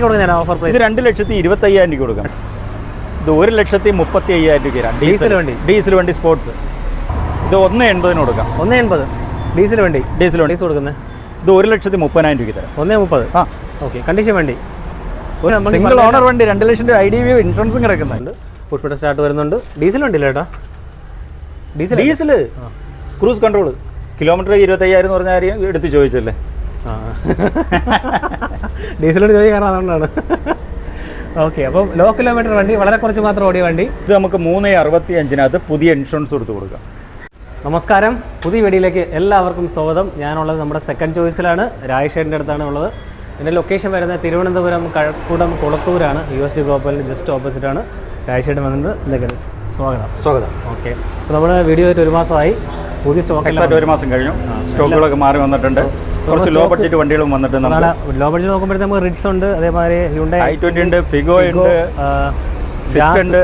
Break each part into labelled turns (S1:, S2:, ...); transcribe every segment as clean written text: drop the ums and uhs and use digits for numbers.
S1: Offer price
S2: 2,25,000 കൊടുക്കാം. ഇത് 1,35,500 diesel വണ്ടി സ്പോർട്സ്. ഇത് 1,80,000 കൊടുക്കാം.
S1: 1,80 ഡീസൽ വണ്ടി കൊടുക്കുന്നത്.
S2: ഇത് 1,30,000 തരാം.
S1: 1,30.
S2: ആ
S1: ഓക്കെ. കണ്ടീഷൻ വണ്ടി
S2: സിംഗിൾ ഓണർ വണ്ടി 2 ലക്ഷം രൂപ IDV ഇൻഷുറൻസും കിടക്കുന്നുണ്ട്.
S1: പുഷ്പട്ട സ്റ്റാർട്ട് വരുന്നുണ്ട്. ഡീസൽ വണ്ടിയില്ല ചേട്ടാ.
S2: ഡീസൽ ക്രൂസ് കൺട്രോൾ കിലോമീറ്റർ 25,000 എന്ന് പറഞ്ഞാൽ എടുത്ത് ചോദിച്ചല്ലേ.
S1: ഡീസൽ വണ്ടി ചോദിക്കാൻ അതുകൊണ്ടാണ്. ഓക്കെ. അപ്പം ലോ കിലോമീറ്റർ വണ്ടി, വളരെ കുറച്ച് മാത്രം ഓടിയ വണ്ടി.
S2: ഇത് നമുക്ക് 3,65,000 പുതിയ ഇൻഷുറൻസ് കൊടുത്ത് കൊടുക്കാം.
S1: നമസ്കാരം, പുതിയ വീഡിയോയിലേക്ക് എല്ലാവർക്കും സ്വാഗതം. ഞാനുള്ളത് നമ്മുടെ സെക്കൻഡ് ചോയ്സിലാണ്, രാജേഷേട്ടൻ്റെ അടുത്താണ് ഉള്ളത്. എൻ്റെ ലൊക്കേഷൻ വരുന്നത് തിരുവനന്തപുരം കഴക്കൂടം കുളത്തൂരാണ്. USD ഗ്ലോബലിന് ജസ്റ്റ് ഓപ്പോസിറ്റാണ്. രാജേഷേട്ടൻ വന്നിട്ട് എന്തൊക്കെയാണ്? സ്വാഗതം. ഓക്കെ. അപ്പോൾ നമ്മൾ വീഡിയോ ആയിട്ട് 1 മാസമായി. പുതിയ സ്റ്റോക്ക്
S2: 1 മാസം കഴിഞ്ഞു. സ്റ്റോക്കുകളൊക്കെ മാറി വന്നിട്ടുണ്ട്. കുറച്ച് ലോ ബഡ്ജറ്റ് വണ്ടികളും വന്നിട്ടുണ്ട്.
S1: ലോ ബഡ്ജറ്റ് നോക്കുമ്പോഴത്തേക്ക് നമുക്ക് റിഡ്സ് ഉണ്ട്, അതേമാതിരി ഹ്യുണ്ടായി
S2: i20 ഉണ്ട്, ഫിഗോ ഉണ്ട്, സ്വിഫ്റ്റ് ഉണ്ട്.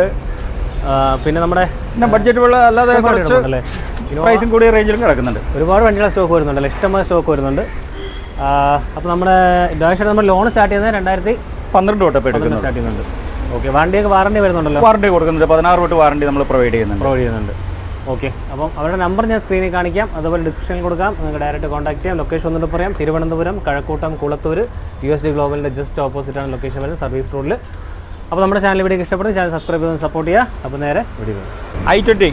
S1: പിന്നെ നമ്മുടെ
S2: ബഡ്ജറ്റുള്ള അല്ലാതെ കുറച്ച് പ്രൈസും കൂടിയ റേഞ്ചിലും കിടക്കുന്നുണ്ട്.
S1: ഒരുപാട് വണ്ടികളെ സ്റ്റോക്ക് വരുന്നുണ്ടല്ലോ, ഇഷ്ടംപോലെ സ്റ്റോക്ക് വരുന്നുണ്ട്. അപ്പോൾ നമ്മുടെ ഇതായിട്ട് നമ്മൾ ലോൺ സ്റ്റാർട്ട് ചെയ്യുന്നത് 2012
S2: തൊട്ട് എടുക്കുന്നത്
S1: സ്റ്റാർട്ട് ചെയ്യുന്നുണ്ട്. ഓക്കെ. വണ്ടിയൊക്കെ വാറണ്ടി വരുന്നുണ്ടല്ലോ.
S2: വാറണ്ടി കൊടുക്കുന്നുണ്ട്. 16 തൊട്ട് വാറണ്ടി നമ്മൾ പ്രൊവൈഡ് ചെയ്യുന്നുണ്ട്.
S1: ഓക്കെ. അപ്പം അവരുടെ നമ്പർ ഞാൻ സ്ക്രീനിൽ കാണിക്കാം, അതുപോലെ ഡിസ്ക്രിപ്ഷനിൽ കൊടുക്കാം. നിങ്ങൾക്ക് ഡയറക്റ്റ് കോൺടാക്ട് ചെയ്യാം. ലൊക്കേഷൻ ഒന്നുകൂടെ പറയാം. തിരുവനന്തപുരം കഴക്കൂട്ടം കുളത്തൂർ USD ഗ്ലോബലിൻ്റെ ജസ്റ്റ് ഓപ്പോസിറ്റാണ് ലൊക്കേഷൻ വരുന്നത്, സർവീസ് റോഡിൽ. അപ്പോൾ നമ്മുടെ ചാനൽ വീഡിയോ ഇഷ്ടപ്പെടും, ചാനൽ സബ്സ്ക്രൈബ് ചെയ്ത് സപ്പോർട്ട് ചെയ്യുക. അപ്പോൾ നേരെ video.
S2: i20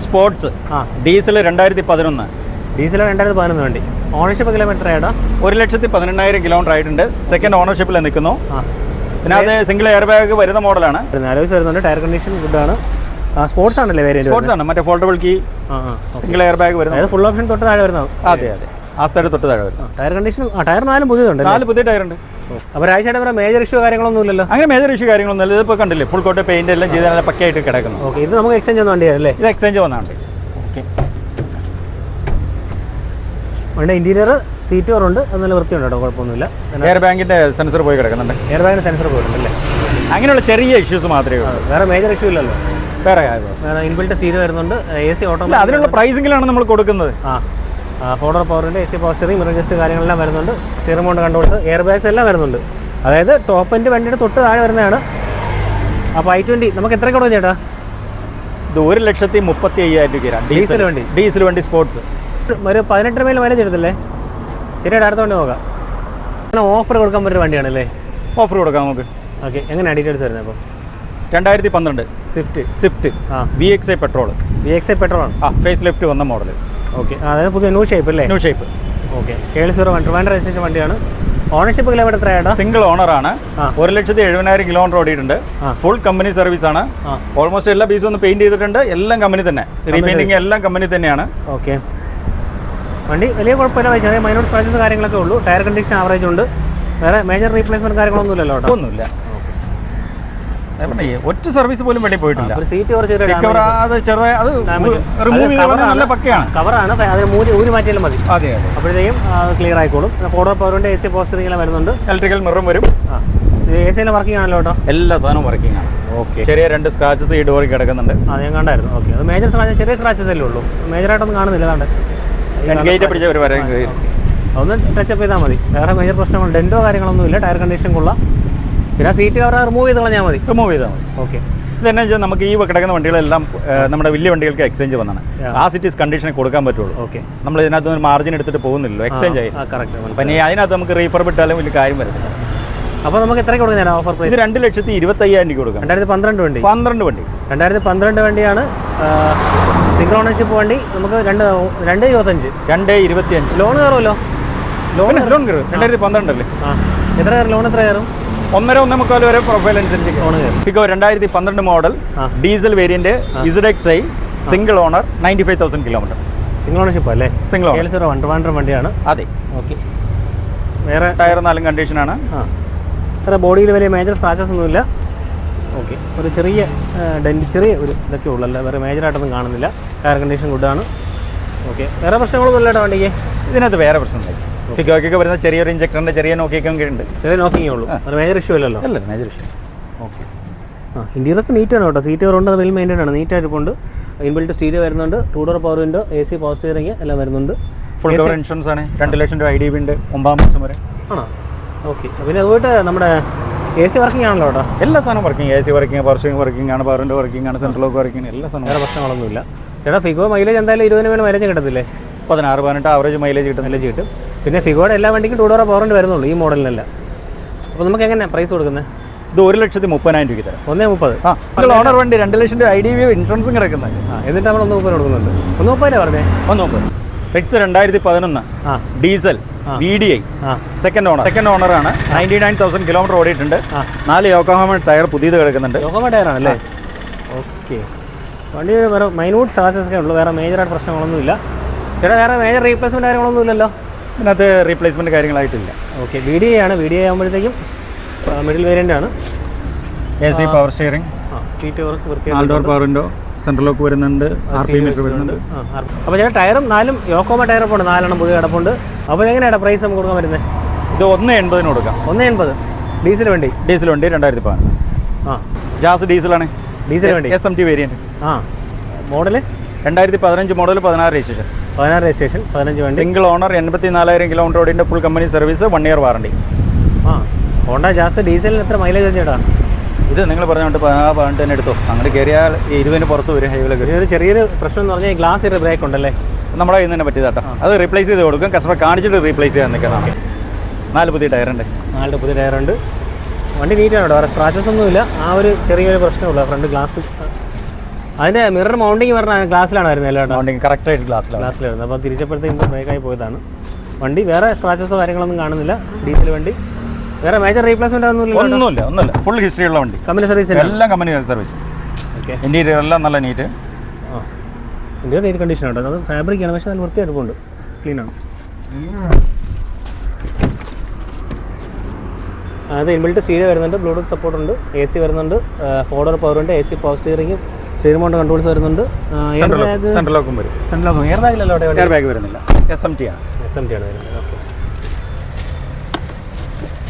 S2: sports diesel 2011.
S1: Diesel 2011 വണ്ടി. ഓണർഷിപ്പ് കിലോമീറ്റർ ആയിട്ടാ
S2: 1,18,000 കിലോമീറ്റർ ആയിട്ടുണ്ട്. സെക്കൻഡ് ഓണർഷിപ്പിൽ നിൽക്കുന്നു. പിന്നെ അത് സിംഗിൾ എയർ ബാഗ് വരുന്ന മോഡലാണ്.
S1: അലോയ്സ് വരുന്നുണ്ട്. ടയർ കണ്ടീഷൻ ഗുഡാണ്. സ്പോർട്സ് ആണല്ലേ വേരിയന്റ്?
S2: സ്പോർട്സ് ആണ്. മറ്റേ foldable key single air bag വരുന്നത്.
S1: ഫുൾ ഓപ്ഷൻ തൊട്ട് താഴെ വരുന്നത്.
S2: അതെ. ആ സ്ഥലത്ത് തൊട്ട് താഴെ വരുന്നത്.
S1: Tyre condition tyre 4 പുതിയതുണ്ട്.
S2: 4 പുതിയ ടയർ ഉണ്ട്.
S1: അപ്പോൾ രാജേഷേട്ടൻ മേജർ ഇഷ്യൂ കാര്യങ്ങളൊന്നും ഇല്ലല്ലോ?
S2: അങ്ങനെ മേജർ ഇഷ്യൂ കാര്യങ്ങളൊന്നും ഇല്ല. ഇതിപ്പോൾ കണ്ടില്ലേ, ഫുൾ കോട്ട് പെയിന്റ് എല്ലാം ചെയ്ത് നല്ല പക്കയായിട്ട് കിടക്കുന്നു.
S1: ഓക്കെ. ഇത് നമുക്ക് എക്സ്ചേഞ്ച് ചെയ്യുന്ന വണ്ടിയല്ലേ?
S2: ഇത് എക്സ്ചേഞ്ച് വന്നാണ്ട്.
S1: ഓക്കെ. വണ്ടി ഇന്റീരിയർ സീറ്റ് കവറുണ്ട്, അത് നല്ല വൃത്തിയുണ്ട് കേട്ടോ, കുഴപ്പമൊന്നുമില്ല.
S2: എയർ ബാങ്കിന്റെ സെൻസർ പോയി കിടക്കുന്നുണ്ട്.
S1: എയർ ബാങ്കിന്റെ സെൻസർ പോയിട്ടുണ്ടല്ലേ?
S2: അങ്ങനെയുള്ള ചെറിയ ഇഷ്യൂസ് മാത്രമേ ഉള്ളൂ.
S1: വേറെ മേജർ ഇഷ്യൂ ഇല്ലല്ലോ?
S2: വേറെ
S1: ഇൻബിൽറ്റ് സ്റ്റീരിയോ വരുന്നുണ്ട്. AC auto.
S2: അതിനുള്ള പ്രൈസിങ്ങിലാണ് നമ്മൾ കൊടുക്കുന്നത്.
S1: ഫോർഡർ പവറിൻ്റെ AC power steering, mirror adjust കാര്യങ്ങളെല്ലാം വരുന്നുണ്ട്. Steering mount controls, air bags എല്ലാം വരുന്നുണ്ട്. അതായത് ടോപ്പ് എൻഡ് വണ്ടിയുടെ തൊട്ട് താഴെ വരുന്നതാണ്. അപ്പോൾ i20 നമുക്ക് എത്ര കൊടുക്കും ചേട്ടാ?
S2: ഇത് 1,35,000 ഡീസൽ വണ്ടി സ്പോർട്സ്.
S1: ഒരു 18 മൈൽ മൈലേജ് എടുത്തില്ലേ? ശരിയായിട്ട് അടുത്ത വണ്ടി നോക്കാം. അങ്ങനെ ഓഫർ കൊടുക്കാൻ പറ്റിയ വണ്ടിയാണല്ലേ?
S2: ഓഫർ കൊടുക്കാം നമുക്ക്.
S1: ഓക്കെ. എങ്ങനെയാണ് ഡീറ്റെയിൽസ് വരുന്നത്? അപ്പോൾ
S2: 2012 സ്വിഫ്റ്റ് VXI പെട്രോൾ.
S1: VXI പെട്രോളാണ്.
S2: ഫേസ് ലിഫ്റ്റ് വന്ന മോഡൽ.
S1: ഓക്കെ. അതായത് പുതിയ ന്യൂ ഷേപ്പ് അല്ലേ?
S2: New shape.
S1: Okay. KL01 Trivandrum registration വണ്ടിയാണ്. ഓണർഷിപ്പ് കിലോമീറ്റർ എത്രയായിട്ടാ?
S2: സിംഗിൾ ഓണറാണ്. 1,70,000 കിലോമീറ്റർ ഓടിയിട്ടുണ്ട്. ഫുൾ കമ്പനി സർവീസ് ആണ്. ഓൾമോസ്റ്റ് എല്ലാ പീസും ഒന്ന് പെയിന്റ് ചെയ്തിട്ടുണ്ട്. എല്ലാം കമ്പനി തന്നെ. റീപെയിന്റിങ് എല്ലാം കമ്പനി തന്നെയാണ്.
S1: ഓക്കെ. വണ്ടി വലിയ കുഴപ്പമില്ല, ചെറിയ മൈനോർ സ്ക്രാച്ചസ് കാര്യങ്ങളൊക്കെ ഉള്ളൂ. ടയർ കണ്ടീഷൻ ആവറേജ് ഉണ്ട്. വേറെ മേജർ റീപ്ലേസ്മെന്റ് കാര്യങ്ങളൊന്നും ഇല്ലല്ലോ?
S2: ഒന്നുമില്ല. ഒറ്റ സർവീസ് പോലും വേണ്ടി പോയിട്ടില്ല.
S1: സീറ്റ്
S2: നല്ല പക്കയാണ്.
S1: കവറാണ്, അതിന് ഊരി മാറ്റിയാലും മതി.
S2: അതെ.
S1: അപ്പോഴത്തേക്കും അത് ക്ലിയർ ആയിക്കോളും. ഫോർഡർ പവറിന്റെ AC പവർ സ്റ്റിയറിംഗ് എല്ലാം വരുന്നുണ്ട്.
S2: ഇലക്ട്രിക്കൽ മിററും വരും.
S1: AC എല്ലാം വർക്കിംഗ് ആണല്ലോ കേട്ടോ? എല്ലാ
S2: സാധനവും വർക്കിംഗ് ആണ്. ഓക്കെ. ചെറിയ 2 സ്ക്രാച്ചസ് ഈ ഡോറിൽ കിടക്കുന്നുണ്ട്.
S1: ഞാൻ കണ്ടായിരുന്നു. ഓക്കെ. അത് മേജർ സ്ക്രാച്ചസ്, ചെറിയ സ്ക്രാച്ചസ് അല്ലേ ഉള്ളൂ, മേജറായിട്ടൊന്നും കാണുന്നില്ല. ഒന്ന് ടച്ചപ്പ് ചെയ്താൽ മതി. വേറെ മേജർ പ്രശ്നങ്ങൾ ഡെന്റോ കാര്യങ്ങളൊന്നും ഇല്ല. ടയർ കണ്ടീഷൻ കൊള്ളാം. പിന്നെ സീറ്റ് കവർ റിമൂവ് ചെയ്ത് കളഞ്ഞാൽ മതി. ഓക്കെ.
S2: ഇതെന്നു വെച്ചാൽ നമുക്ക് ഈ കിടക്കുന്ന വണ്ടികളെല്ലാം നമ്മുടെ വലിയ വണ്ടികൾക്ക് എക്സ്ചേഞ്ച് വന്നാണ്. ആ സിറ്റീസ് കണ്ടീഷന് കൊടുക്കാൻ പറ്റുള്ളൂ.
S1: ഓക്കെ.
S2: നമ്മൾ ഇതിനകത്ത് ഒരു മാർജിൻ എടുത്തിട്ട് പോകുന്നില്ലല്ലോ, എക്സ്ചേഞ്ച് ആയി.
S1: കറക്റ്റ്.
S2: പിന്നെ അതിനകത്ത് നമുക്ക് റീഫർബ് ഇട്ടാലും വലിയ കാര്യം വരുന്നില്ല.
S1: അപ്പോൾ നമുക്ക് എത്രയ്ക്ക് കൊടുക്കാൻ ഓഫർ പ്രൈസ്?
S2: 2,25,000 കൊടുക്കാം.
S1: 2012 വണ്ടി. 2012 വണ്ടിയാണ്. സിംഗിൾ ഓണർഷിപ്പ് വണ്ടി. നമുക്ക് 2,25 ലോൺ കയറുമല്ലോ? ലോൺ കയറും.
S2: 2012 അല്ലേ?
S1: എത്ര കയറും ലോൺ? എത്ര കയറും?
S2: 1.5-1.25 വരെ പ്രൊഫൈൽ അനുസരിച്ച് ലോൺ കയറും. Figo 2012 model diesel variant ZXi single owner 95,000 kilometre.
S1: Single ownership അല്ലേ?
S2: Single owner.
S1: ട്രിവാൻഡ്രം വണ്ടിയാണ്.
S2: അതെ.
S1: ഓക്കെ. വേറെ
S2: ടയർ 4 കണ്ടീഷനാണ്.
S1: അത്ര ബോഡിയിൽ വലിയ മേജർ സ്ക്രാച്ചസ് ഒന്നുമില്ല. ഓക്കെ. ഒരു ചെറിയ ചെറിയ ഒരു ഇതൊക്കെ ഉള്ളല്ലോ, വേറെ മേജറായിട്ടൊന്നും കാണുന്നില്ല. ടയർ കണ്ടീഷൻ ഗുഡാണ്. ഓക്കെ. വേറെ പ്രശ്നങ്ങളൊന്നും ഇല്ല കേട്ടോ വണ്ടിക്ക്?
S2: ഇതിനകത്ത് വേറെ പ്രശ്നമില്ല. ഫിഗോയ്ക്കൊക്കെ വരുന്ന ചെറിയൊരു ഇഞ്ചക്ടറിൻ്റെ ചെറിയ നോക്കിയൊക്കെ ഉണ്ട്.
S1: ചെറിയ നോക്കിയേ ഉള്ളൂ. അത് മേജർ ഇഷ്യൂ ഇല്ലല്ലോ?
S2: അല്ല, മേജർ ഇഷ്യൂ. ഓക്കെ.
S1: ഇന്റീരിയറൊക്കെ നീറ്റാണ് കേട്ടോ. സീറ്റ് കവറുണ്ട്, അത് വെൽ മെയിൻറ്റൈൻഡ് ആണ്, നീറ്റായിട്ടുണ്ട്. ഇൻബിൽറ്റ് സ്റ്റീരിയോ വരുന്നുണ്ട്. 2 door power window, AC power steering എല്ലാം വരുന്നുണ്ട്.
S2: ഫുൾ കവർ ഇൻഷുറൻസ് ആണ്. 2 ലക്ഷം രൂപ IDV ഉണ്ട് 9 മാസം വരെ.
S1: ആണോ? ഓക്കെ. പിന്നെ അതുപോയിട്ട് നമ്മുടെ AC വർക്കിംഗ് ആണല്ലോ കേട്ടോ.
S2: എല്ലാ സാധനവും working, AC working, power working ആണ്, പവറിൻ്റെ വർക്കിംഗ് ആണ്, സെൻട്രൽ ലോക്ക് വർക്കിംഗ്, എല്ലാ സാധനവും.
S1: വേറെ പ്രശ്നങ്ങളൊന്നുമില്ല. ചേട്ടാ ഫിഗോ മൈലേജ് എന്തായാലും 20 മേലെ മൈലേജ് കിട്ടത്തില്ലേ?
S2: 16-18 ആവറേജ് മൈലേജ് കിട്ടും.
S1: പിന്നെ ഫിഗോയുടെ എല്ലാ വണ്ടിക്കും 2 ഡോർ പവറിൻ്റെ വരുന്നുള്ളൂ ഈ മോഡലിനല്ല. അപ്പോൾ നമുക്ക് എങ്ങനെയാണ് പ്രൈസ് കൊടുക്കുന്നത്?
S2: ഇത് 1,30,000 രൂപയ്ക്ക് തരാം.
S1: 1,30,000.
S2: ഓണർ വണ്ടി 2 ലക്ഷം രൂപ IDV ഇൻഷുറൻസും കിടക്കുന്നത്.
S1: എന്നിട്ട് നമ്മൾ 1,30,000 കൊടുക്കുന്നുണ്ട്. 1,30,000 പറഞ്ഞേ?
S2: 1,30,000. റിക്സ് 2011 ഡീസൽ VDI സെക്കൻഡ് ഓണറാണ്. 99,000 കിലോമീറ്റർ ഓടിയിട്ടുണ്ട്. 4 യോക്കോഹാമ ടയർ പുതിയത് കിടക്കുന്നുണ്ട്.
S1: യോക്കോഹാമ ടയറാണല്ലേ? ഓക്കെ. വണ്ടി വേറെ മൈന്യൂട്ട് ചാർജസ് ഒക്കെ ഉള്ളൂ, വേറെ മേജറായിട്ട് പ്രശ്നങ്ങളൊന്നുമില്ല. ചേട്ടാ വേറെ മേജർ റീപ്ലേസ്മെൻറ്റ് കാര്യങ്ങളൊന്നും ഇല്ലല്ലോ?
S2: ഇതിനകത്ത് റീപ്ലേസ്മെൻറ്റ് കാര്യങ്ങളായിട്ടില്ല.
S1: ഓക്കെ. VDI ആണ്. VDI ആകുമ്പോഴത്തേക്കും മിഡിൽ വേരിയൻ്റ് ആണ്.
S2: AC power steering,
S1: seat work വൃത്തിയായി,
S2: 4 ഡോർ പവറിൻ്റെ സെൻട്രൽ ലോക്ക് വരുന്നുണ്ട്, RP മീറ്റർ വരുന്നുണ്ട്.
S1: അപ്പോൾ ചേട്ടാ ടയറും 4 യോക്കോമ ടയറൊക്കെ 4 പുതിയ കിടപ്പുണ്ട്. അപ്പോൾ എങ്ങനെയാണ് പ്രൈസ് നമുക്ക് കൊടുക്കാൻ വരുന്നത്?
S2: ഇത് 1,80,000 കൊടുക്കാം.
S1: 1,80,000 ഡീസൽ വണ്ടി?
S2: 2011 ജാസ് ഡീസലാണ്.
S1: ഡീസൽ വണ്ടി
S2: SMT variant.
S1: Model
S2: 2015 model, 16 registration.
S1: 15 വണ്ടി.
S2: സിംഗിൾ ഓണർ, 84,000 കിലോമീറ്റർ ഓടിൻ്റെ full company service, 1 year warranty.
S1: Honda Jazz ഡീസലിന് എത്ര മൈലേജ് ചേട്ടാ?
S2: ഇത് നിങ്ങൾ പറഞ്ഞുകൊണ്ട് 18 തന്നെ എടുത്തോ. അങ്ങോട്ട് കയറിയാൽ 20 പുറത്ത് വരും ഹൈവേയിലേക്ക്.
S1: ഒരു ചെറിയൊരു പ്രശ്നം എന്ന് പറഞ്ഞാൽ ഗ്ലാസ് ബ്രേക്ക് ഉണ്ടല്ലേ?
S2: നമ്മുടെ കയ്യിൽ നിന്ന് തന്നെ പറ്റിയതാട്ടോ. അത് റീപ്ലേസ് ചെയ്ത് കൊടുക്കും. കസ്റ്റമർ കാണിച്ചിട്ട് റീപ്ലേസ് ചെയ്യാൻ നിൽക്കാം. 4 പുതിയ ടയറുണ്ട്.
S1: 4 പുതിയ ടയറുണ്ട്. വണ്ടി നീറ്റാണ് കേട്ടോ, വേറെ സ്ക്രാച്ചസ് ഒന്നുമില്ല. ആ ഒരു ചെറിയൊരു പ്രശ്നമുള്ള ഫ്രണ്ട് ഗ്ലാസ്. അതിൻ്റെ മിറർ മൗണ്ടിങ് പറഞ്ഞാൽ ഗ്ലാസ്സിലാണ് വരുന്നത് അല്ലേ കേട്ടോ?
S2: മൗണ്ടിങ് കറക്റ്റായിട്ട്
S1: ഗ്ലാസ്സിലായിരുന്നു. അപ്പോൾ തിരിച്ചപ്പോഴത്തേക്കും ബ്രേക്കായി പോയതാണ് വണ്ടി. വേറെ സ്ക്രാച്ചസോ കാര്യങ്ങളൊന്നും കാണുന്നില്ല. ഡീസൽ വണ്ടി, വേറെ മേജർ റീപ്ലേസ്മെന്റ്
S2: ഒന്നുമില്ല. ഫുൾ ഹിസ്റ്ററി ഉള്ള വണ്ടി.
S1: കമ്പനി സർവീസ്
S2: എല്ലാം കമ്പനി സർവീസ്.
S1: ഓക്കെ.
S2: ഇന്റീരിയർ എല്ലാം നല്ല നീറ്റ്.
S1: ഇന്റീരിയർ നീറ്റ് കണ്ടീഷൻ ആണ്. അത് ഫാബ്രിക് ആണ്, പക്ഷേ നല്ല വൃത്തിയായിട്ടുണ്ട്, ക്ലീൻ ആണ്. അത് ഇൻബിൽറ്റ് സ്റ്റീരിയോ വരുന്നുണ്ട്, ബ്ലൂടൂത്ത് സപ്പോർട്ട് ഉണ്ട്, AC വരുന്നുണ്ട്, 4 ഡോർ പവർ ഉണ്ട്, AC power steering, steering mount controls വരുന്നുണ്ട്.
S2: സെൻട്രൽ ലോക്കും വരും.
S1: എയർ ബാഗിലല്ലോ?
S2: എയർ ബാഗ് വരുന്നില്ല. SMT ആണ്
S1: വരുന്നത്. ഓക്കെ.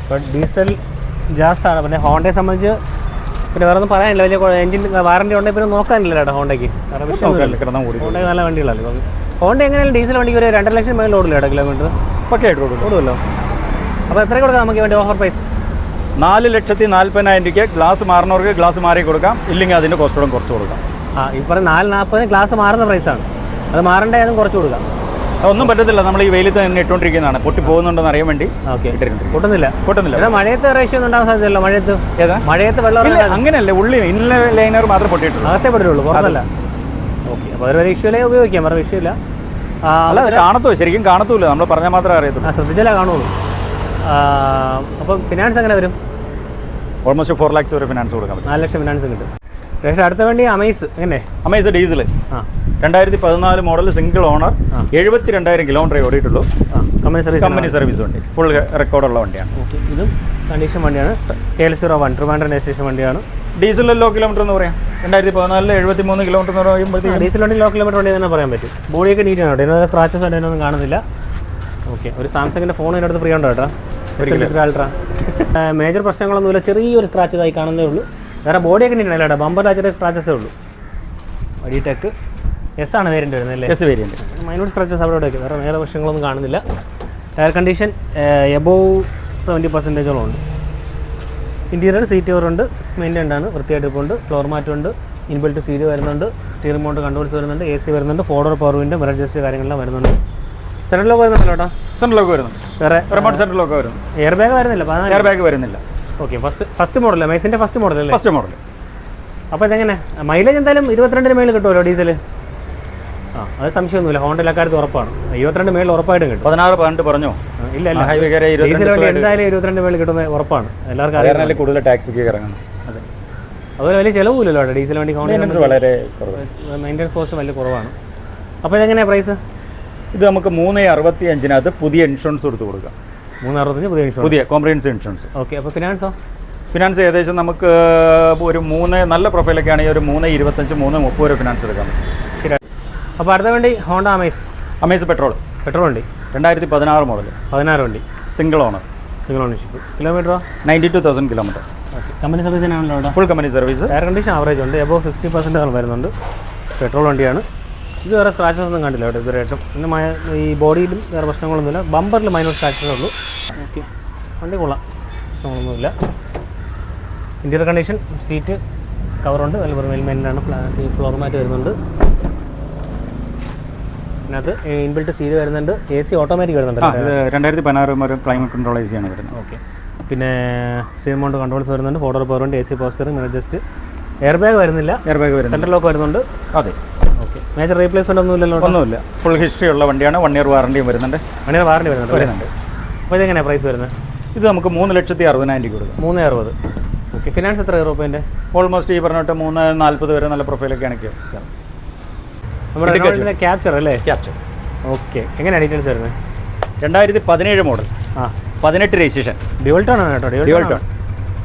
S1: ഇപ്പോൾ ഡീസൽ ജാസ് ആണ്. പിന്നെ ഹോണ്ടയെ സംബന്ധിച്ച് പിന്നെ വേറെ ഒന്നും പറയാനില്ല. വലിയ എഞ്ചിൻ വാറണ്ടി ഉണ്ടെങ്കിൽ പിന്നെ നോക്കാനില്ല കേട്ടോ ഹോണ്ടയ്ക്ക്. ഹോണ്ട നല്ല വണ്ടികളല്ലേ. ഹോണ്ട എങ്ങനെയാലും ഡീസൽ വണ്ടിക്ക് ഒരു 2 ലക്ഷം മേളിൽ ഓടില്ല കേട്ടോ കിലോമീറ്റർ.
S2: ഒക്കെ ആയിട്ട്
S1: ഓടുമല്ലോ. അപ്പോൾ എത്ര കൊടുക്കാം നമുക്ക് വേണ്ടി ഓഫർ പ്രൈസ്?
S2: 4,40,000 രൂപയ്ക്ക് ഗ്ലാസ് മാറുന്നവർക്ക് ഗ്ലാസ് മാറി കൊടുക്കാം. ഇല്ലെങ്കിൽ അതിൻ്റെ കോസ്റ്റോടും കുറച്ച് കൊടുക്കാം.
S1: ഈ പറഞ്ഞ 4,40 ഗ്ലാസ് മാറുന്ന പ്രൈസാണ്. അത് മാറേണ്ട അതും കുറച്ച് കൊടുക്കാം.
S2: ഒന്നും പറ്റത്തില്ല. നമ്മൾ ഈ വെയിലത്ത് തന്നെ ഇട്ടുകൊണ്ടിരിക്കുന്നതാണ്. പൊട്ടി പോകുന്നുണ്ടെന്ന് അറിയാൻ വേണ്ടി.
S1: ഓക്കെ. പൊട്ടുന്നില്ല. മഴയത്ത് റേഷ്യോ ഒന്നും ഉണ്ടാകാൻ സാധ്യതയല്ലോ? മഴയത്ത് വെള്ളം
S2: അങ്ങനെയല്ലേ, ഉള്ളി ഇന്നലെ ലൈനർ മാത്രമേ പൊട്ടിയിട്ടുള്ളൂ.
S1: അകത്തേ പൊട്ടിട്ടുള്ളൂ, പുറത്തല്ല. ഓക്കെ. അപ്പോൾ അതൊരു ഇഷ്യൂലേ ഉപയോഗിക്കാം, വേറെ വിഷയമില്ല.
S2: അല്ല, അത് കാണത്തോ? ശരിക്കും കാണത്തൂല്ല, നമ്മൾ പറഞ്ഞാൽ മാത്രമേ അറിയത്തുള്ളൂ.
S1: ശ്രദ്ധിച്ചാലേ കാണുള്ളൂ. അപ്പം ഫിനാൻസ് എങ്ങനെ വരും?
S2: ഓൾമോസ്റ്റ് 4 lakhs വരെ ഫിനാൻസ് കൊടുക്കാൻ പറ്റും.
S1: 4 ലക്ഷം ഫിനാൻസ് കിട്ടും. പക്ഷേ അടുത്ത വണ്ടി അമേസ് എങ്ങനെ?
S2: Amaze diesel 2014 model, single owner, 72,000 kilometre ഓടിയിട്ടുള്ളൂ. കമ്പനി സർവീസ് വണ്ടി, ഫുൾ റെക്കോർഡുള്ള വണ്ടിയാണ്.
S1: ഇതും കണ്ടീഷൻ വണ്ടിയാണ്. KL01 ട്രിവാൻഡ്രം രജിസ്ട്രേഷൻ വണ്ടിയാണ്.
S2: ഡീസൽ ലോ കിലോമീറ്റർ എന്ന് പറയാം. 2014 73 കിലോമീറ്റർ എന്ന് പറയുമ്പോഴത്തേക്കും
S1: ഡീസൽ വണ്ടി ലോ കിലോമീറ്റർ വണ്ടി തന്നെ പറയാൻ പറ്റും. ബോഡിയൊക്കെ നീറ്റാണ് കേട്ടോ. ഇതിനകത്ത് സ്ക്രാച്ചസ് അതിനൊന്നും കാണുന്നില്ല. ഓക്കെ. ഒരു സാംസങ്ങിൻ്റെ ഫോൺ ഇതിനടുത്ത് ഫ്രീ ഉണ്ടോ കേട്ടോ? അൾട്രാ. മേജർ പ്രശ്നങ്ങളൊന്നുമില്ല. ചെറിയൊരു സ്ക്രാച്ച് ഇതായി കാണുന്നേ ഉള്ളൂ. വേറെ ബോഡിയൊക്കെ നീറ്റാണ് കേട്ടോ. ബമ്പറിൽ ചെറിയ സ്ക്രാച്ചസേ ഉള്ളൂ. വടി ടെക്ക് S ആണ് വേരിയൻ്റ് വരുന്നത് അല്ലേ?
S2: S variant.
S1: മൈനൂട്ട് സ്ക്രാച്ചസ് അവിടെ ഇവിടെയൊക്കെ, വേറെ വേറെ പ്രശ്നങ്ങളൊന്നും കാണുന്നില്ല. എയർ കണ്ടീഷൻ എബോവ് 70% ഉണ്ട്. ഇൻറ്റീരിയർ സീറ്റ് കവറുണ്ട്, മെയിൻ്റെനൻഡ് ആണ്, വൃത്തിയായിട്ട് ഇപ്പോൾ ഉണ്ട്. ഫ്ലോർ മാറ്റുണ്ട്, ഇൻബിൽറ്റ് സ്റ്റീരിയോ വരുന്നുണ്ട്, സ്റ്റിയറിംഗ് മൗണ്ട് കൺട്രോൾസ് വരുന്നുണ്ട്, AC വരുന്നുണ്ട്, 4 door power window, mirror adjust കാര്യങ്ങളെല്ലാം വരുന്നുണ്ട്. സെൻട്രൽ ലോക്ക് വരുന്നുണ്ടല്ലോ കേട്ടോ? സെൻട്രൽ ലോക്ക് വരുന്നുണ്ട്. വേറെ റിമോട്ട് സെൻട്രൽ ലോക്ക് വരുന്നു. എയർ ബാഗ് വരുന്നില്ല? എയർ ബാഗ് വരുന്നില്ല. ഓക്കെ. ഫസ്റ്റ് മോഡൽ അമേസിൻ്റെ ഫസ്റ്റ് മോഡൽ അല്ലേ? First model. അപ്പോൾ ഇതെങ്ങനെ മൈലേജ് എന്തായാലും 22 മേളിൽ കിട്ടുമല്ലോ ഡീസൽ? അത് സംശയമൊന്നുമില്ല. ഹോണ്ടയിലെ കാര്യത്തിൽ ഉറപ്പാണ്. 22 മേളിൽ ഉറപ്പായിട്ടും കിട്ടും.
S2: 16 പറഞ്ഞു.
S1: ഇല്ല ഡീസൽ വണ്ടി എന്തായാലും 22 മേളിൽ കിട്ടുന്നത് ഉറപ്പാണ്. എല്ലാവർക്കും അറിയാം. കൂടുതൽ ടാക്സ് ഇറങ്ങണം. അതെ. അതുപോലെ വലിയ ചിലവില്ലല്ലോ കേട്ടോ ഡീസൽ വണ്ടി.
S2: വളരെ
S1: മെയിൻ്റെനൻസ് കോസ്റ്റ് വലിയ കുറവാണ്. അപ്പോൾ ഇതെങ്ങനെയാണ് പ്രൈസ്?
S2: ഇത് നമുക്ക് 365 പുതിയ ഇൻഷുറൻസ് കൊടുത്ത് കൊടുക്കാം.
S1: 365 പുതിയ ഇൻഷുറൻസ്, പുതിയ
S2: കോംപ്രിഹെൻസീവ് ഇൻഷുറൻസ്.
S1: ഓക്കെ. അപ്പോൾ ഫിനാൻസോ?
S2: ഫിനാൻസ് ഏകദേശം നമുക്ക് ഒരു 3 നല്ല പ്രൊഫൈലൊക്കെ ആണെങ്കിൽ ഒരു 325, 330 വരെ ഫിനാൻസ് എടുക്കാം.
S1: ശരി. അപ്പോൾ അടുത്ത വണ്ടി ഹോണ്ട അമേസ് പെട്രോൾ വണ്ടി
S2: 2016 മോഡൽ,
S1: 16 വണ്ടി, സിംഗിൾ ഓണർഷിപ്പ്. കിലോമീറ്ററോ? 92,000 കിലോമീറ്റർ. ഓക്കെ. കമ്പനി സർവീസിനാണല്ലോ അവിടെ? Full company service. Air condition average ഉണ്ട്, എബോവ് 60% വരുന്നുണ്ട്. പെട്രോൾ വണ്ടിയാണ്. ഇത് വേറെ സ്ക്രാച്ചസ് ഒന്നും കണ്ടില്ല അവിടെ ഇതുവരെയായിട്ടും. പിന്നെ ഈ ബോഡിയിലും വേറെ പ്രശ്നങ്ങളൊന്നുമില്ല. ബമ്പറിൽ മൈനർ സ്ക്രാച്ചസേ ഉള്ളൂ. ഓക്കെ. വണ്ടി കൊള്ളാം, പ്രശ്നങ്ങളൊന്നുമില്ല. ഇൻറ്റീരിയർ കണ്ടീഷൻ സീറ്റ് കവറുണ്ട്, നല്ല വെൽമെൻ്റാണ്. ഫ്ലോർ മാറ്റ് വരുന്നുണ്ട്. അതിനകത്ത് ഇൻബിൽറ്റ് സീറ്റ് വരുന്നുണ്ട്. AC ഓട്ടോമാറ്റിക് വരുന്നുണ്ട്.
S2: 2016 ക്ലൈമറ്റ് കൺട്രോൾ AC ആണ് വരുന്നത്.
S1: ഓക്കെ. പിന്നെ സ്റ്റീം മൗണ്ട് കൺട്രോൾസ് വരുന്നുണ്ട്. ഫോർഡർ പവർ ഉണ്ട്, AC power steering, mirror adjust, air bag വരുന്നില്ല, സെൻട്രൽ ലോക്ക് വരുന്നുണ്ട്.
S2: അതെ.
S1: ഓക്കെ. മേജർ റീപ്ലേസ്മെൻ്റ് ഒന്നുമില്ലല്ലോ?
S2: ഒന്നുമില്ല. ഫുൾ ഹിസ്റ്ററി ഉള്ള വണ്ടിയാണ്. 1 ഇയർ വാറണ്ടിയും വരുന്നുണ്ട്.
S1: 1 ഇയർ വാറണ്ടി വരുന്നുണ്ട്. അപ്പോൾ ഇതെങ്ങനെയാണ് പ്രൈസ് വരുന്നത്?
S2: ഇത് നമുക്ക് 3,60,000 കൊടുക്കും.
S1: 3,60,000. ഓക്കെ. ഫിനാൻസ് എത്ര യൂറോപ്പിൻ്റെ?
S2: ഓൾമോസ്റ്റ് ഈ പറഞ്ഞിട്ട് 3,40 വരെ നല്ല പ്രൊഫൈലൊക്കെയാണ്
S1: നമ്മുടെ ക്യാപ്ചർ അല്ലേ?
S2: ക്യാപ്ചർ.
S1: ഓക്കെ. എങ്ങനെയാണ് ഡീറ്റെയിൽസ് വരുന്നത്?
S2: 2017 മോഡൽ, 18 രജിസ്ട്രേഷൻ,
S1: ഡ്യുവൽ ടോൺ ആണ് കേട്ടോ.
S2: Dual tone.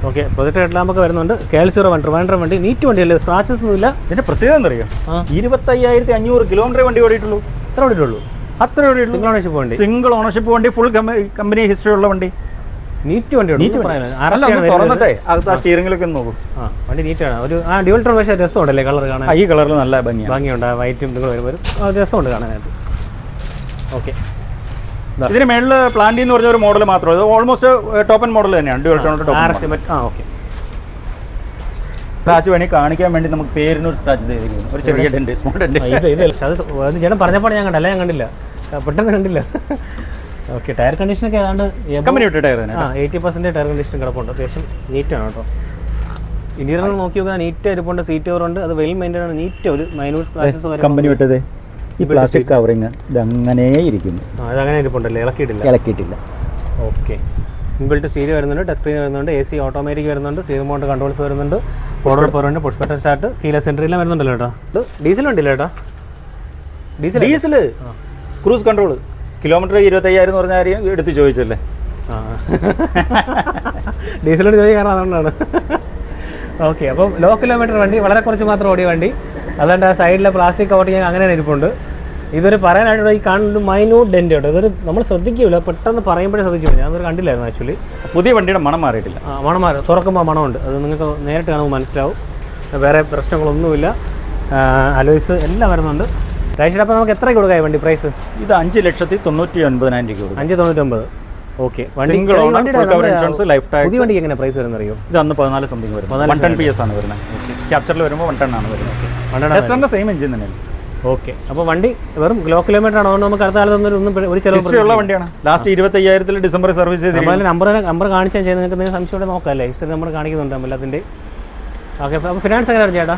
S1: ഓക്കെ. പ്രൊജക്ട് ഹെഡ്ലാമ്പൊക്കെ വരുന്നുണ്ട്. KL01 ട്രിവാൻഡ്രം വണ്ടി, നീറ്റ് വണ്ടിയല്ലേ, സ്ക്രാച്ചസ് ഒന്നുമില്ല.
S2: ഇതിൻ്റെ പ്രത്യേകത എന്തറിയാം? 25,500 കിലോമീറ്റർ വണ്ടി ഓടിയിട്ടുള്ളൂ.
S1: എത്ര ഓടിയിട്ടുള്ളൂ?
S2: അത്ര ഓടിയിട്ടുള്ളൂ.
S1: സിംഗിൾ ഓണർഷിപ്പ് വണ്ടി.
S2: സിംഗിൾ ഓണർഷിപ്പ് വണ്ടി, ഫുൾ കമ്പനി ഹിസ്റ്ററി ഉള്ള വണ്ടി.
S1: നീറ്റ് വണ്ടി
S2: തുറന്നിട്ടേ അത് ആ സ്റ്റിയറിംഗിലൊക്കെ നോക്കും.
S1: വണ്ടി നീറ്റാണ്. ഒരു ഡ്യുവൽ ടോൺ പക്ഷേ രസമുണ്ടല്ലേ കളർ കാണാൻ?
S2: ഈ കളറിൽ നല്ല
S1: ഭംഗിയുണ്ട്. വൈറ്റും നിങ്ങൾ വരുമ്പോൾ രസമുണ്ട് കാണാനായിട്ട്. ഓക്കെ.
S2: ഇതിന് മേളിൽ പ്ലാന്റി എന്ന് പറഞ്ഞ ഒരു മോഡൽ മാത്രമേ, ഇത് ഓൾമോസ്റ്റ് ടോപ്പ് ആൻഡ് മോഡൽ തന്നെയാണ്. Dual tone
S1: okay.
S2: സ്ക്രാച്ച് വേണമെങ്കിൽ കാണിക്കാൻ വേണ്ടി നമുക്ക് പേരിനൊരു സ്ക്രാച്ച് ചെയ്തിരിക്കുന്നു. ഒരു ചെറിയ ഡെന്റ്, സ്മോൾ ഡെന്റ്.
S1: അത് ചേട്ടൻ പറഞ്ഞപ്പോൾ ഞാൻ കണ്ടല്ല, ഞാൻ കണ്ടില്ല, പെട്ടെന്ന് കണ്ടില്ല. ഓക്കെ. ടയർ കണ്ടീഷനൊക്കെ ഏതാണ്ട്
S2: കമ്പനി വിട്ട ടയർ തന്നെ.
S1: 80% ടയർ കണ്ടീഷൻ കിടപ്പുണ്ട്. അത്യാവശ്യം നീറ്റാണ് കേട്ടോ. ഇന്റീരിയർ നോക്കി നോക്കാൻ നീറ്റ് ഇരിപ്പുണ്ട്. സീറ്റ് കവറുണ്ട്. അത് വെൽ മെയിൻറ്റൈൻ ആണ്. നീറ്റ് ഒരു മൈനൂർ സ്ക്രാച്ചസ്
S2: കമ്പനി വിട്ടത്. ഈ പ്ലാസ്റ്റിക് കവറിങ് ഇതങ്ങനെ ഇരിക്കുന്നു.
S1: അതങ്ങനെ ഇരിപ്പുണ്ടല്ലേ? ഇളക്കിയിട്ടില്ല. ഓക്കെ. ഇൻബിൽറ്റ് സീറ്റ് വരുന്നുണ്ട്, ടച്ച് സ്ക്രീൻ വരുന്നുണ്ട്, AC ഓട്ടോമാറ്റിക് വരുന്നുണ്ട്, സ്റ്റീറിംഗ് മൗണ്ട് കൺട്രോൾസ് വരുന്നുണ്ട്, ഫോർവേഡ് പവർ ഉണ്ട്, push button start, keyless entry എല്ലാം വരുന്നുണ്ടല്ലോ കേട്ടോ. ഇത് ഡീസൽ വണ്ടിയില്ല കേട്ടോ.
S2: Diesel cruise control. കിലോമീറ്റർ 25,000 എന്ന് പറഞ്ഞ കാര്യം എടുത്ത് ചോദിച്ചല്ലേ?
S1: ഡീസലോട് ചോദിക്കാൻ കാരണം അതുകൊണ്ടാണ്. ഓക്കെ. അപ്പം ലോ കിലോമീറ്റർ വണ്ടി, വളരെ കുറച്ച് മാത്രം ഓടിയ വണ്ടി. അതുകൊണ്ട് ആ സൈഡിലെ പ്ലാസ്റ്റിക് കവറിങ് അങ്ങനെ ഇരിപ്പുണ്ട്. ഇതൊരു പറയാനായിട്ടുള്ള ഈ കാണുന്ന മൈന്യൂട്ട് ഡെന്റ് കേട്ടോ. ഇതൊരു നമ്മൾ ശ്രദ്ധിക്കില്ല, പെട്ടെന്ന് പറയുമ്പോഴേ ശ്രദ്ധിച്ചു. ഞാനതൊരു കണ്ടില്ലായിരുന്നു ആക്ച്വലി.
S2: പുതിയ വണ്ടിയുടെ മണം മാറിയിട്ടില്ല.
S1: മണം മാറി, തുറക്കുമ്പോൾ മണമുണ്ട്. അത് നിങ്ങൾക്ക് നേരിട്ട് കാണുമ്പോൾ മനസ്സിലാവും. വേറെ പ്രശ്നങ്ങളൊന്നുമില്ല. അലോയ്സ് എല്ലാം വരുന്നുണ്ട്. രാജേഷ്, അപ്പോൾ നമുക്ക് എത്ര കൊടുക്കാം വണ്ടി പ്രൈസ്?
S2: ഇത് 5,99,000 രൂപ.
S1: 5,99,000. ഓക്കെ.
S2: പുതിയ
S1: വണ്ടിക്ക് എങ്ങനെ പ്രൈസ് വരുന്നത് അറിയോ?
S2: ഇത് അന്ന് 14 സംതിങ് വരും. 110 PS ആണ് വരുന്നത്. ക്യാപ്ചറിൽ വരുമ്പോൾ 110 ആണ് വരുന്നത്. സെയിം എഞ്ചിൻ തന്നെയാണ്.
S1: ഓക്കെ. അപ്പോൾ വണ്ടി വെറും ലോ കിലോമീറ്റർ ആണ്. അതുകൊണ്ട് നമുക്ക് അടുത്ത കാലത്തൊന്നും ഒരു
S2: ചിലവുള്ള വണ്ടിയാണ്. ലാസ്റ്റ് 25,000 ഡിസംബർ സർവീസ് ചെയ്ത്
S1: നമ്പർ കാണിച്ചാൽ ചെയ്ത് നിങ്ങൾക്ക് സംശയം നോക്കാമല്ലേ? ഹിസ്റ്ററി നമ്പർ കാണിക്കുന്നുണ്ട് എല്ലാത്തിൻ്റെ. ഓക്കെ. അപ്പോൾ ഫിനാൻസ് എങ്ങനെയാണ് ചേട്ടാ?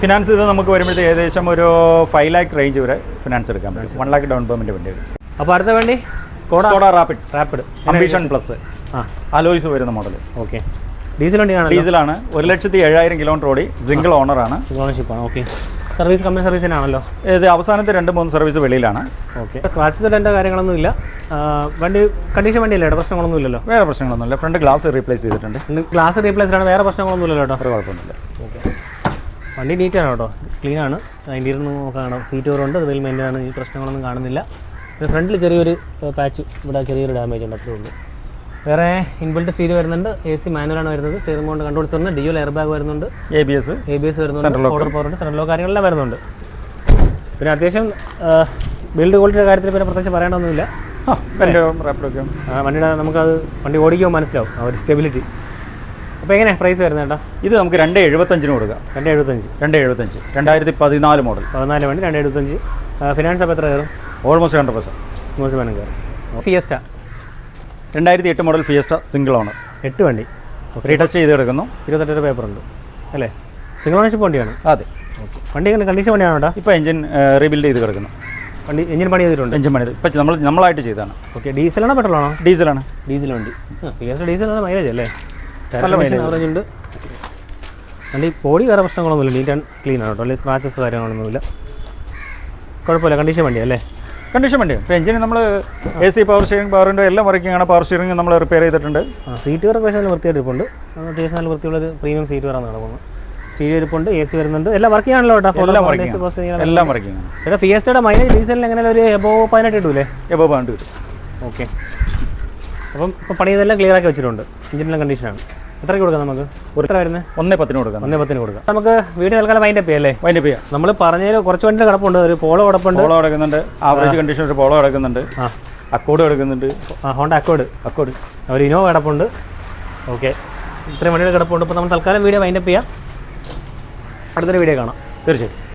S2: ഫിനാൻസ് ഇത് നമുക്ക് വരുമ്പോഴത്തേക്ക് ഏകദേശം ഒരു 5 lakh റേഞ്ച് വരെ ഫിനാൻസ് എടുക്കാൻ പറ്റും. 1 lakh ഡൗൺ പേയ്മെൻറ്റ് വേണ്ടി വരും.
S1: അപ്പോൾ അടുത്ത വണ്ടി
S2: Skoda Rapid ambition plus alloys വരുന്ന മോഡൽ.
S1: ഓക്കെ. ഡീസൽ വണ്ടിയാണ്.
S2: ഡീസലാണ്. 1,07,000 കിലോമീറ്റർ ഓടി. സിംഗിൾ ഓണറാണ്.
S1: ഓണർഷിപ്പാണ്. ഓക്കെ. സർവീസ് കമ്പനി സർവീസിനാണല്ലോ?
S2: ഇത് അവസാനത്തെ 2-3 സർവീസ് വെളിയിലാണ്.
S1: ഓക്കെ. സ്ക്രാച്ചസ് എൻ്റെ കാര്യങ്ങളൊന്നും ഇല്ല. വണ്ടി കണ്ടീഷൻ വണ്ടിയല്ലേ? പ്രശ്നങ്ങളൊന്നും ഇല്ലല്ലോ?
S2: വേറെ പ്രശ്നങ്ങളൊന്നുമില്ല. ഫ്രണ്ട് ഗ്ലാസ് റീപ്ലേസ് ചെയ്തിട്ടുണ്ട്.
S1: ഗ്ലാസ് റീപ്ലേസ്ഡ് ആണ്. വേറെ പ്രശ്നങ്ങളൊന്നും ഇല്ലല്ലോ കേട്ടോ?
S2: ഒരു കുഴപ്പമൊന്നുമില്ല.
S1: ഓക്കെ. വണ്ടി നീറ്റാണ് കേട്ടോ, ക്ലീനാണ്. ഇന്റീരിയർ നോക്കാം. സീറ്റ് കവറുണ്ട്, അത് വെൽ മെയിൻറ്റൈൻ ആണ്. ഈ പ്രശ്നങ്ങളൊന്നും കാണുന്നില്ല. പിന്നെ ഫ്രണ്ടിൽ ചെറിയൊരു പാച്ച്, ഇവിടെ ചെറിയൊരു ഡാമേജ് ഉണ്ട്, അത്രേ ഉള്ളൂ. വേറെ ഇൻബിൽറ്റ് സീറ്റ് വരുന്നുണ്ട്. AC മാനുവലാണ് വരുന്നത്. സ്റ്റീറിംഗ് മൗണ്ട് കൺട്രോൾസ് വരുന്നുണ്ട്. ഡ്യുവൽ എയർ ബാഗ് വരുന്നുണ്ട്. ABS വരുന്നുണ്ട്. ഫോർവേഡ് പവർ ഉണ്ട്. സെൻട്രൽ ലോക്ക് കാര്യങ്ങളെല്ലാം വരുന്നുണ്ട്. പിന്നെ അത്യാവശ്യം ബിൽഡ് ക്വാളിറ്റിയുടെ കാര്യത്തിൽ പിന്നെ പ്രത്യേകിച്ച് പറയേണ്ടതൊന്നുമില്ല. വണ്ടിയുടെ നമുക്കത് വണ്ടി ഓടിക്കുമ്പോൾ മനസ്സിലാവും ആ ഒരു സ്റ്റെബിലിറ്റി. അപ്പോൾ എങ്ങനെ പ്രൈസ് വരുന്നത് ചേട്ടാ?
S2: ഇത് നമുക്ക് 2,75 കൊടുക്കാം.
S1: 2,75.
S2: 2014 മോഡൽ.
S1: 14 വണ്ടി 2,75. ഫിനാൻസ് അപ്പോൾ എത്ര കയറും?
S2: ഓൾമോസ്റ്റ് 100%.
S1: മോശം കയറും. Fiesta
S2: 2008 model Fiesta single owner.
S1: 8 വണ്ടി
S2: റീടെസ്റ്റ് ചെയ്ത് കിടക്കുന്നു.
S1: 28 പേപ്പറുണ്ട് അല്ലേ? സിംഗിൾ ഓണർഷിപ്പ് വണ്ടിയാണ്.
S2: അതെ.
S1: ഓക്കെ. വണ്ടി എങ്ങനെ കണ്ടീഷൻ വണ്ടിയാണോ കേട്ടോ?
S2: ഇപ്പോൾ എഞ്ചിൻ റീബിൽഡ് ചെയ്ത് കിടക്കുന്നു.
S1: വണ്ടി എഞ്ചിൻ പണി ചെയ്തിട്ടുണ്ട്.
S2: എഞ്ചിൻ പണി ഇപ്പം നമ്മളായിട്ട് ചെയ്താണ്.
S1: ഓക്കെ. ഡീസലാണോ പെട്രോളാണോ?
S2: ഡീസലാണ്.
S1: ഡീസൽ വണ്ടി. ഫിയസ്റ്റ ഡീസലാണ്. മൈലേജ് അല്ലേ?
S2: നല്ല മൈലേജ്
S1: ആവറേജ് ഉണ്ട്. വണ്ടി ബോഡി വേറെ പ്രശ്നങ്ങളൊന്നുമില്ല. നീറ്റ് ആൻഡ് ക്ലീൻ ആണ് കേട്ടോ. അല്ലെങ്കിൽ സ്ക്രാച്ചസ് കാര്യങ്ങളൊന്നുമില്ല. കുഴപ്പമില്ല. കണ്ടീഷൻ വണ്ടിയല്ലേ?
S2: കണ്ടീഷൻ വണ്ടിയാണ്. ഇപ്പോൾ എഞ്ചിന് നമ്മൾ AC power steering, power window എല്ലാം വർക്കിംഗ് ആണ്. പവർ സ്റ്റിയറിംഗ് നമ്മൾ റിപ്പയർ ചെയ്തിട്ടുണ്ട്.
S1: സീറ്റ് വേറെ പക്ഷേ നല്ല വൃത്തിയായിട്ട് ഇരിപ്പുണ്ട്. അത്യാവശ്യം നല്ല വൃത്തിയുള്ളൊരു പ്രീമിയം സീറ്റ് വേറെ നടക്കുന്നത്. സ്റ്റീരിയോ ഇരിപ്പുണ്ട്. AC വരുന്നുണ്ട്. എല്ലാം വർക്കിംഗ് ആണല്ലോ കേട്ടോ?
S2: എല്ലാം വർക്കിംഗ് ആണ്.
S1: പിന്നെ ഫിയസ്റ്റയുടെ മൈലേജ് ഡീസലിന് എങ്ങനെ ഒരു എബോവ് 18 കിട്ടൂലേ?
S2: എബോവ് 18 കിട്ടും.
S1: ഓക്കെ. അപ്പം ഇപ്പോൾ പണി ഇതെല്ലാം ക്ലിയർ ആക്കി വെച്ചിട്ടുണ്ട്. എഞ്ചിനെല്ലാം കണ്ടീഷനാണ്. എത്രയ്ക്ക് കൊടുക്കാം നമുക്ക്? എത്ര വരുന്നത്?
S2: 1,10 കൊടുക്കാം.
S1: 1,10 കൊടുക്കാം. നമുക്ക് വീഡിയോ തൽക്കാലം വൈൻഡപ്പ് ചെയ്യാം അല്ലേ?
S2: വൈൻഡപ്പ് ചെയ്യാം.
S1: നമ്മൾ പറഞ്ഞതിൽ കുറച്ച് വണ്ടി കിടപ്പുണ്ട്. ഒരു പോളോ കിടപ്പുണ്ട്.
S2: പോളോ കിടക്കുന്നുണ്ട്. ആവറേജ് കണ്ടീഷൻ ഒരു പോളോ കിടക്കുന്നുണ്ട്. അക്കോഡ് കിടക്കുന്നുണ്ട്.
S1: Honda accord. ഒരു ഇനോവ കിടപ്പുണ്ട്. ഓക്കെ. ഇത്രയും വണ്ടികൾ കിടപ്പുണ്ട്. അപ്പോൾ നമ്മൾ തൽക്കാലം വീഡിയോ വൈൻഡപ്പ് ചെയ്യാം. അടുത്തൊരു വീഡിയോ കാണാം തീർച്ചയായും.